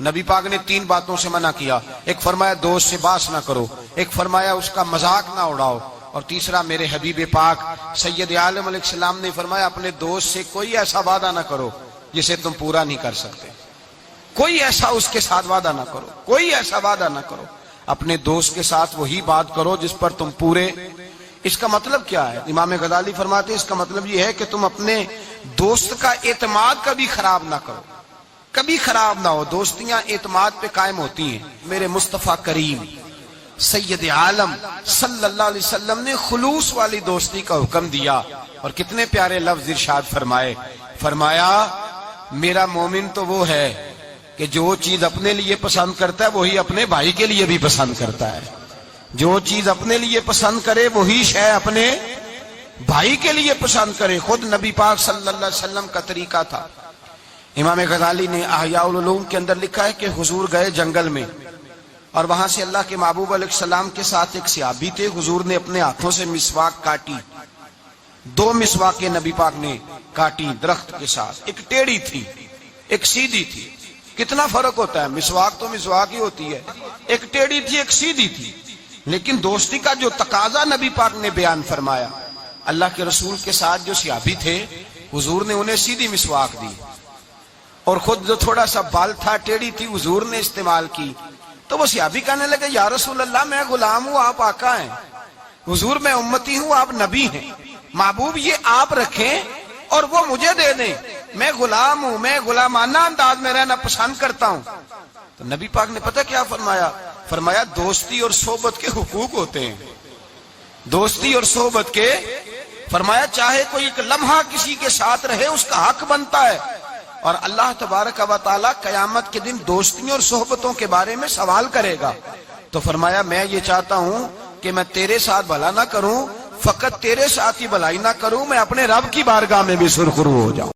نبی پاک نے 3 باتوں سے منع کیا. ایک فرمایا دوست سے بحث نہ کرو، ایک فرمایا اس کا مذاق نہ اڑاؤ، اور تیسرا میرے حبیب پاک سید عالم علیہ السلام نے فرمایا اپنے دوست سے کوئی ایسا وعدہ نہ کرو جسے تم پورا نہیں کر سکتے. کوئی ایسا اس کے ساتھ وعدہ نہ کرو، کوئی ایسا وعدہ نہ کرو. اپنے دوست کے ساتھ وہی بات کرو جس پر تم پورے. اس کا مطلب کیا ہے؟ امام غزالی فرماتے ہیں اس کا مطلب یہ ہے کہ تم اپنے دوست کا اعتماد کبھی خراب نہ کرو، کبھی خراب نہ ہو. دوستیاں اعتماد پہ قائم ہوتی ہیں. میرے مصطفیٰ کریم سید عالم صلی اللہ علیہ وسلم نے خلوص والی دوستی کا حکم دیا، اور کتنے پیارے لفظ ارشاد فرمائے. فرمایا میرا مومن تو وہ ہے کہ جو چیز اپنے لیے پسند کرتا ہے وہی اپنے بھائی کے لیے بھی پسند کرتا ہے. جو چیز اپنے لیے پسند کرے وہی شے اپنے بھائی کے لیے پسند کرے. خود نبی پاک صلی اللہ علیہ وسلم کا طریقہ تھا. امام غزالی نے احیاء العلوم کے اندر لکھا ہے کہ حضور گئے جنگل میں، اور وہاں سے اللہ کے محبوب علیہ السلام کے ساتھ ایک صحابی تھے. حضور نے اپنے ہاتھوں سے مسواک کاٹی. 2 مسواکیں نبی پاک نے کاٹی درخت کے ساتھ. ایک ٹیڑھی تھی، ایک سیدھی تھی. کتنا فرق ہوتا ہے؟ مسواک تو مسواک ہی ہوتی ہے. ایک ٹیڑھی تھی، ایک سیدھی تھی. لیکن دوستی کا جو تقاضا نبی پاک نے بیان فرمایا. اللہ کے رسول کے ساتھ جو صحابی تھے حضور نے انہیں سیدھی مسواک دی، اور خود جو تھوڑا سا بال تھا ٹیڑھی تھی حضور نے استعمال کی. تو وہ صحابی کہنے لگے یا رسول اللہ میں غلام ہوں آپ آقا ہیں، حضور میں امتی ہوں آپ نبی ہیں، محبوب یہ آپ رکھیں اور وہ مجھے دے دیں. میں غلام ہوں، میں غلامانہ انداز میں رہنا پسند کرتا ہوں. تو نبی پاک نے پتہ کیا فرمایا؟ فرمایا دوستی اور صحبت کے حقوق ہوتے ہیں. دوستی اور صحبت کے، فرمایا چاہے کوئی ایک لمحہ کسی کے ساتھ رہے اس کا حق بنتا ہے. اور اللہ تبارک و تعالی قیامت کے دن دوستیوں اور صحبتوں کے بارے میں سوال کرے گا. تو فرمایا میں یہ چاہتا ہوں کہ میں تیرے ساتھ بھلا نہ کروں، فقط تیرے ساتھ ہی بھلائی نہ کروں، میں اپنے رب کی بارگاہ میں بھی سرخرو ہو جاؤں.